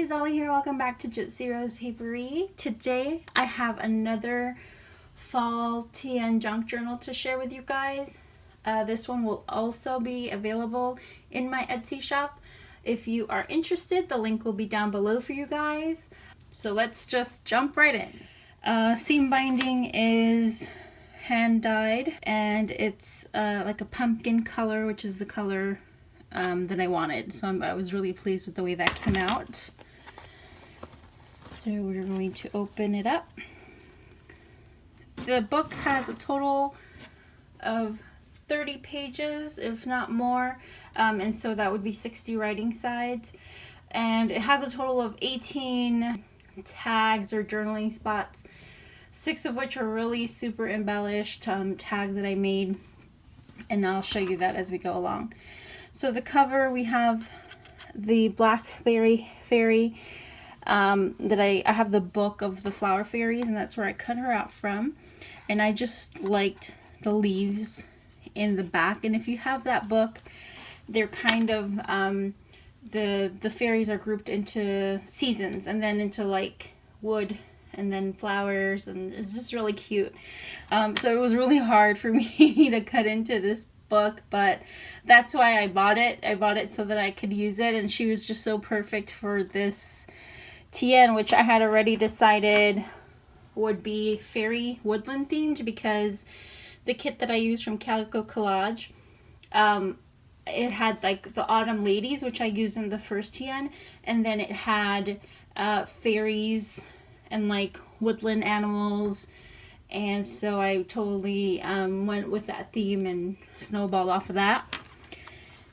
guys, Ollie here. Welcome back to Gypsy Rose Papery. Today I have another fall TN junk journal to share with you guys. This one will also be available in my Etsy shop. If you are interested, the link will be down below for you guys. So let's just jump right in. Seam binding is hand dyed and it's like a pumpkin color, which is the color that I wanted. So I was really pleased with the way that came out. So we're going to open it up. The book has a total of 30 pages, if not more, and so that would be 60 writing sides. And it has a total of 18 tags or journaling spots, 6 of which are really super embellished tags that I made, and I'll show you that as we go along. So the cover, we have the blackberry fairy that I have the book of the flower fairies, and that's where I cut her out from. And I just liked the leaves in the back. And if you have that book, they're kind of the fairies are grouped into seasons and then into like wood and then flowers, and it's just really cute. So it was really hard for me to cut into this book, but that's why I bought it. I bought it so that I could use it, and she was just so perfect for this TN, which I had already decided would be fairy woodland themed, because the kit that I used from Calico collage, it had like the autumn ladies, which I used in the first TN, and then it had fairies and like woodland animals. And so I totally went with that theme and snowballed off of that.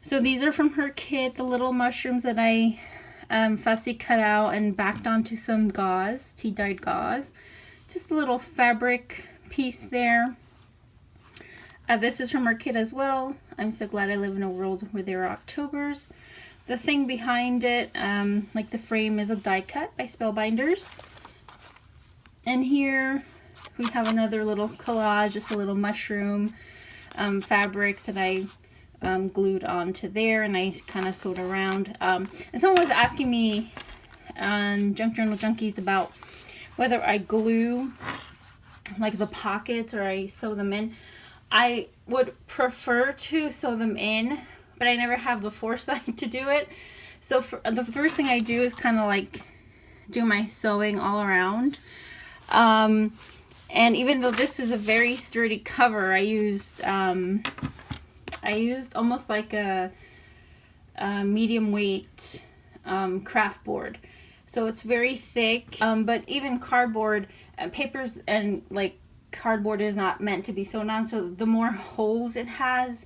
So these are from her kit, the little mushrooms that I fussy cut out and backed onto some gauze, tea-dyed gauze. Just a little fabric piece there. This is from her kit as well. I'm so glad I live in a world where there are Octobers. The thing behind it, like the frame, is a die cut by Spellbinders. And here we have another little collage, just a little mushroom fabric that I glued onto there, and I kind of sewed around. And someone was asking me on Junk Journal Junkies about whether I glue like the pockets or I sew them in. I would prefer to sew them in, but I never have the foresight to do it. So the first thing I do is kind of like do my sewing all around. And even though this is a very sturdy cover, I used almost like a medium weight craft board. So it's very thick, but even cardboard, papers and like cardboard is not meant to be sewn on. So the more holes it has,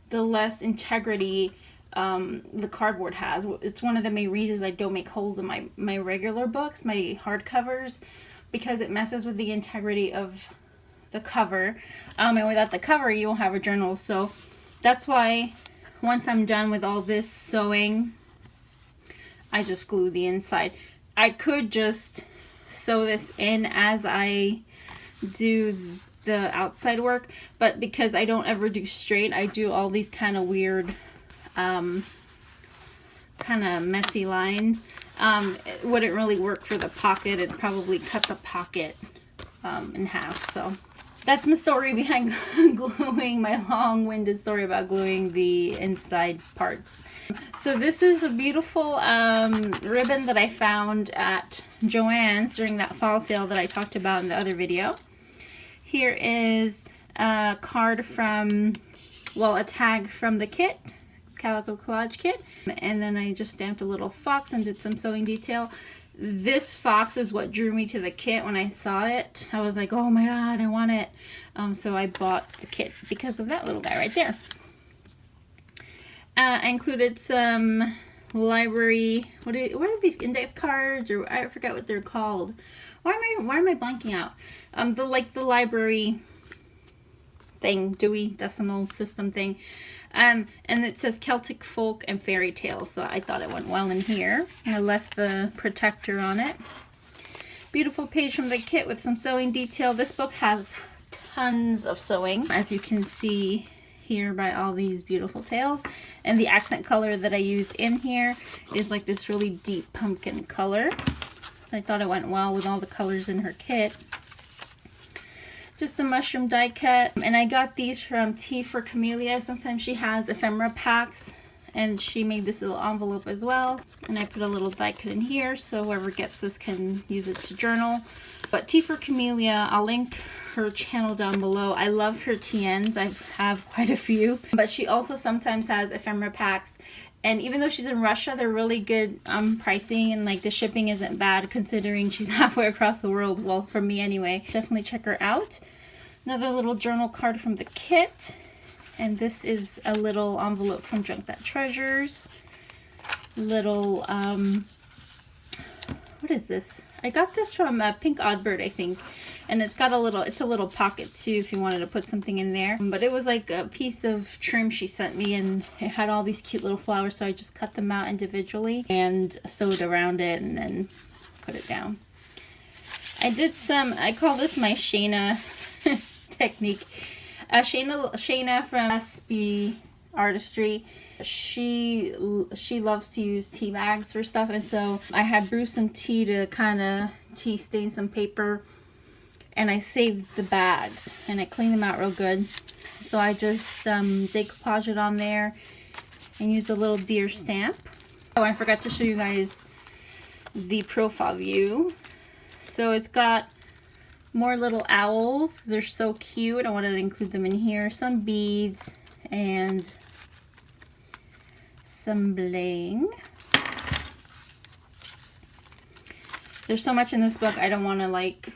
the less integrity the cardboard has. It's one of the main reasons I don't make holes in my regular books, my hardcovers, because it messes with the integrity of the cover. And without the cover, you won't have a journal. So that's why once I'm done with all this sewing, I just glue the inside. I could just sew this in as I do the outside work, but because I don't ever do straight, I do all these kind of weird, kind of messy lines. It wouldn't really work for the pocket. It'd probably cut the pocket in half. So that's my story behind gluing, my long-winded story about gluing the inside parts. So this is a beautiful ribbon that I found at Joann's during that fall sale that I talked about in the other video. Here is a card from, well, a tag from the kit, Calico collage kit, and then I just stamped a little fox and did some sewing detail. This fox is what drew me to the kit. When I saw it, I was like, oh my god, I want it. So I bought the kit because of that little guy right there. I included some library, what are these, index cards, or I forgot what they're called. Why am I blanking out? The library thing, Dewey Decimal System thing. And it says Celtic folk and fairy tales, so I thought it went well in here. And I left the protector on it. Beautiful page from the kit with some sewing detail. This book has tons of sewing, as you can see here by all these beautiful tails. And the accent color that I used in here is like this really deep pumpkin color. I thought it went well with all the colors in her kit. Just a mushroom die cut. And I got these from Tea for Camellia. Sometimes she has ephemera packs. And she made this little envelope as well. And I put a little die cut in here so whoever gets this can use it to journal. But Tea for Camellia, I'll link her channel down below. I love her TNs. I have quite a few. But she also sometimes has ephemera packs. And even though she's in Russia, they're really good pricing. And like the shipping isn't bad considering she's halfway across the world. Well, for me anyway. Definitely check her out. Another little journal card from the kit. And this is a little envelope from Junk That Treasures. Little, what is this? I got this from Pink Oddbird, I think. And it's got a little pocket too if you wanted to put something in there. But it was like a piece of trim she sent me and it had all these cute little flowers. So I just cut them out individually and sewed around it and then put it down. I did some, I call this my Shaina technique. Shaina from SB Artistry, she loves to use tea bags for stuff, and so I had brewed some tea to kind of tea stain some paper, and I saved the bags and I cleaned them out real good. So I just decoupage it on there and use a little deer stamp. Oh, I forgot to show you guys the profile view. So it's got more little owls. They're so cute. I wanted to include them in here. Some beads and some bling. There's so much in this book. I don't want to like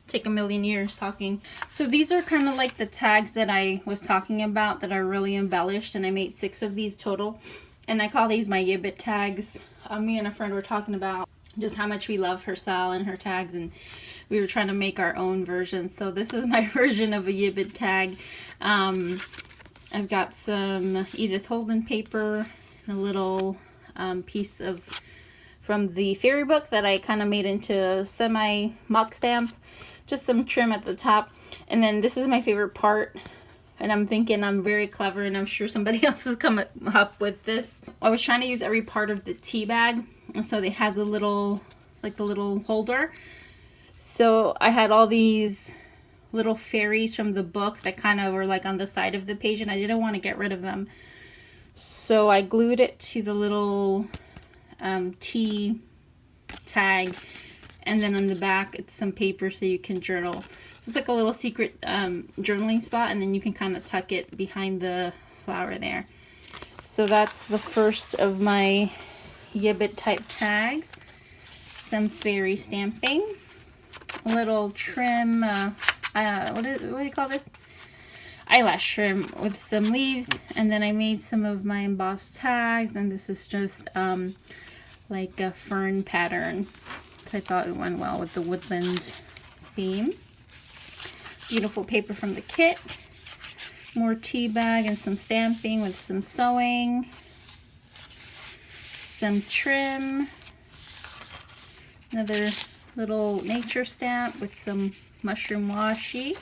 take a million years talking. So these are kind of like the tags that I was talking about that are really embellished, and I made 6 of these total. And I call these my Jibid tags. Me and a friend were talking about just how much we love her style and her tags, and we were trying to make our own version. So this is my version of a Jibid tag. I've got some Edith Holden paper, a little piece of from the fairy book that I kind of made into a semi mock stamp, just some trim at the top. And then this is my favorite part, and I'm thinking I'm very clever, and I'm sure somebody else has come up with this. I was trying to use every part of the tea bag, and so they had the little, like the little holder. So I had all these little fairies from the book that kind of were like on the side of the page, and I didn't want to get rid of them. So I glued it to the little tea tag, and then on the back it's some paper so you can journal. So it's like a little secret journaling spot, and then you can kind of tuck it behind the flower there. So that's the first of my Jibid type tags. Some fairy stamping. A little trim, what do you call this? Eyelash trim with some leaves. And then I made some of my embossed tags, and this is just like a fern pattern. So I thought it went well with the woodland theme. Beautiful paper from the kit. More tea bag and some stamping with some sewing. Some trim. Another little nature stamp with some mushroom washi.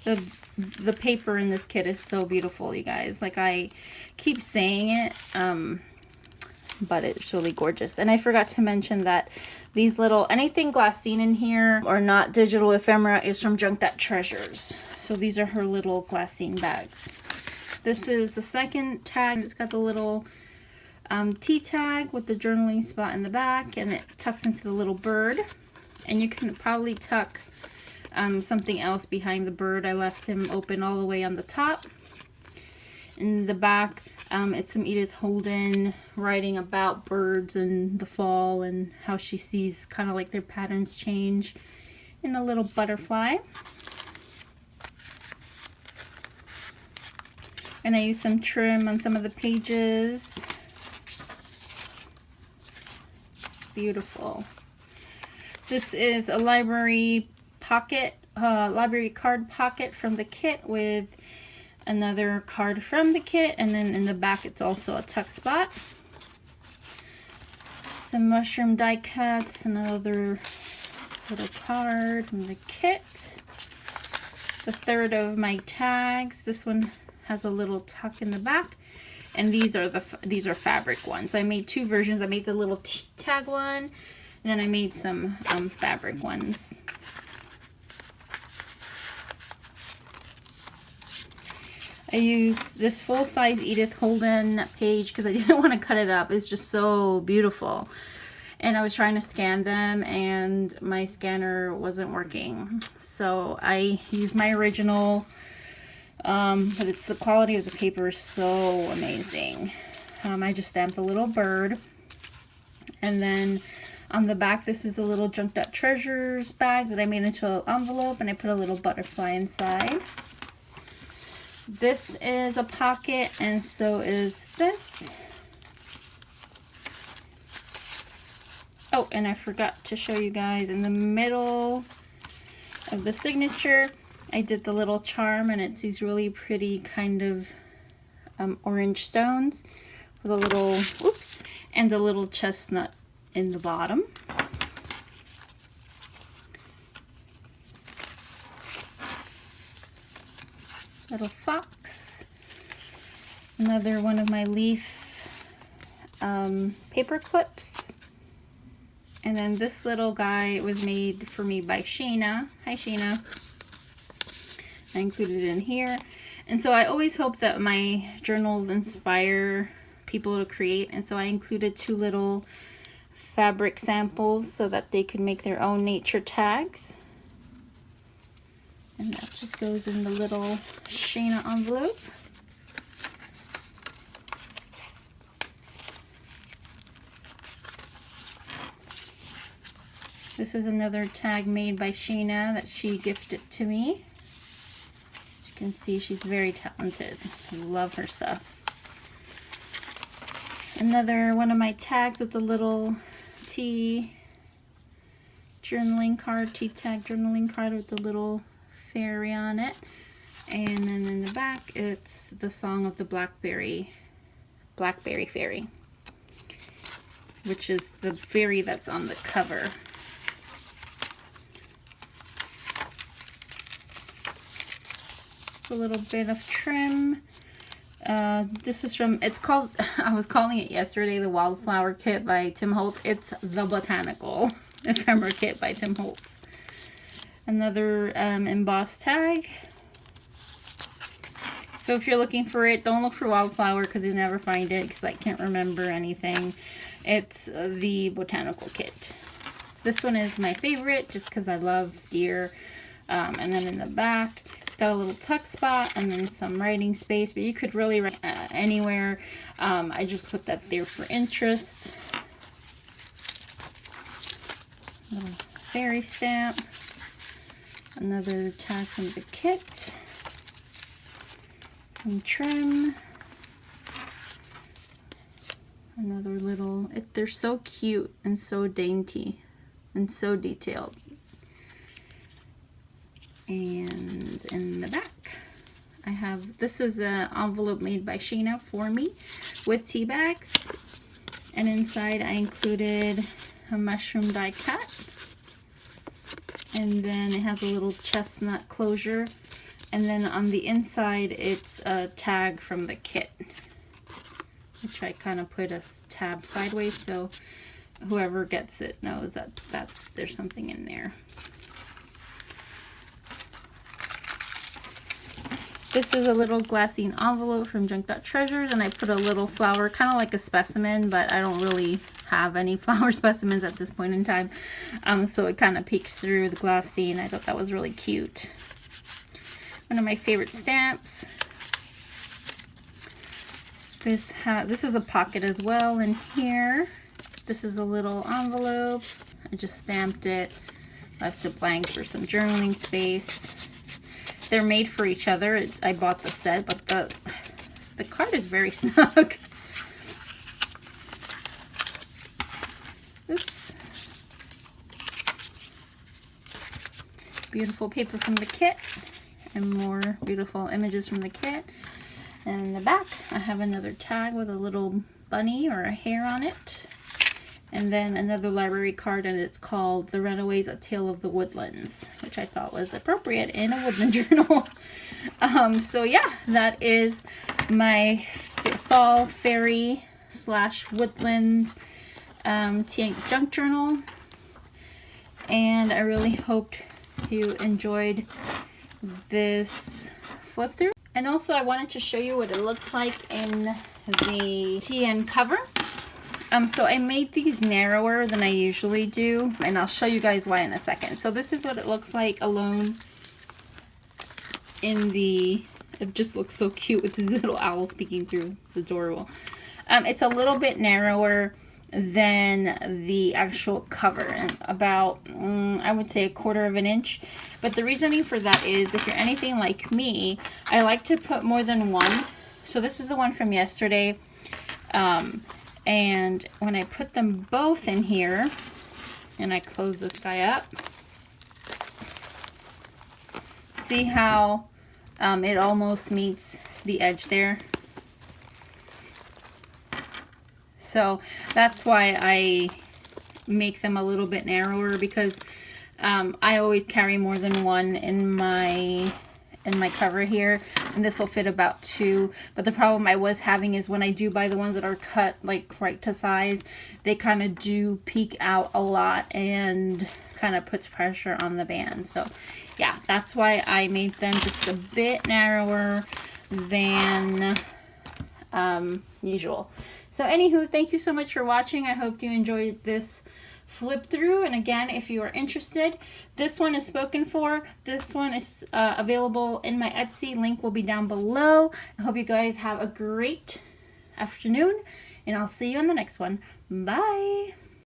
The paper in this kit is so beautiful, you guys. Like, I keep saying it, but it's really gorgeous. And I forgot to mention that these little, anything Glassine in here or not digital ephemera is from Junk That Treasures. So these are her little Glassine bags. This is the second tag. It's got the little tea tag with the journaling spot in the back, and it tucks into the little bird. And you can probably tuck something else behind the bird. I left him open all the way on the top. In the back, it's some Edith Holden writing about birds and the fall and how she sees kind of like their patterns change. And a little butterfly. And I used some trim on some of the pages. Beautiful. This is a library pocket, library card pocket from the kit with another card from the kit, and then in the back it's also a tuck spot. Some mushroom die cuts, another little card from the kit. the third of my tags. This one has a little tuck in the back, and these are fabric ones. I made two versions. I made the little tag one, and then I made some fabric ones. I used this full-size Edith Holden page because I didn't want to cut it up. It's just so beautiful. And I was trying to scan them and my scanner wasn't working. So I used my original, but it's the quality of the paper is so amazing. I just stamped a little bird. And then on the back, this is a little Junked Up Treasures bag that I made into an envelope, and I put a little butterfly inside. This is a pocket, and so is this. Oh, and I forgot to show you guys, in the middle of the signature, I did the little charm, and it's these really pretty kind of orange stones with a little, oops, and a little chestnut in the bottom. Little fox. Another one of my leaf paper clips. And then this little guy was made for me by Shaina. Hi, Shaina. I included it in here. And so I always hope that my journals inspire people to create. And so I included two little fabric samples so that they could make their own nature tags. And that just goes in the little Shaina envelope. This is another tag made by Shaina that she gifted to me. As you can see, she's very talented. I love her stuff. Another one of my tags with the little tea journaling card, tea tag journaling card with the little fairy on it. And then in the back, it's the song of the Blackberry Fairy, which is the fairy that's on the cover. Just a little bit of trim. This is from, it's called, I was calling it yesterday, the Wildflower Kit by Tim Holtz. It's the Botanical Ephemera Kit by Tim Holtz. Another embossed tag. So if you're looking for it, don't look for Wildflower because you'll never find it because I can't remember anything. It's the Botanical Kit. This one is my favorite just because I love deer. And then in the back, it's got a little tuck spot and then some writing space, but you could really write anywhere. I just put that there for interest. Little fairy stamp. Another tag from the kit. Some trim. Another little, they're so cute and so dainty and so detailed. And in the back, I have, this is an envelope made by Shaina for me with tea bags. And inside I included a mushroom die cut. And then it has a little chestnut closure. And then on the inside, it's a tag from the kit, which I kind of put a tab sideways so whoever gets it knows that there's something in there. This is a little glassine envelope from Junked Up Treasures, and I put a little flower, kind of like a specimen, but I don't really have any flower specimens at this point in time. So it kind of peeks through the glassine. I thought that was really cute. One of my favorite stamps. This is a pocket as well in here. This is a little envelope. I just stamped it, left it blank for some journaling space. They're made for each other. I bought the set, but the card is very snug. Oops. Beautiful paper from the kit, and more beautiful images from the kit. And in the back, I have another tag with a little bunny or a hare on it. And then another library card, and it's called The Runaways, A Tale of the Woodlands, which I thought was appropriate in a woodland journal. So yeah, that is my fall fairy / woodland tea ink junk journal. And I really hoped you enjoyed this flip through. And also I wanted to show you what it looks like in the TN cover. So I made these narrower than I usually do, and I'll show you guys why in a second. So this is what it looks like alone in the, it just looks so cute with the little owl peeking through. It's adorable. It's a little bit narrower than the actual cover, and about I would say 1/4 of an inch. But the reasoning for that is, if you're anything like me, I like to put more than one. So this is the one from yesterday, and when I put them both in here and I close this guy up, see how it almost meets the edge there? So that's why I make them a little bit narrower, because I always carry more than one in my cover here, and this will fit about 2. But the problem I was having is when I do buy the ones that are cut like right to size, they kind of do peek out a lot and kind of puts pressure on the band. So yeah, that's why I made them just a bit narrower than usual. So anywho, thank you so much for watching. I hope you enjoyed this flip through. And again, if you are interested, this one is spoken for. This one is available in my Etsy. Link will be down below. I hope you guys have a great afternoon, and I'll see you on the next one. Bye.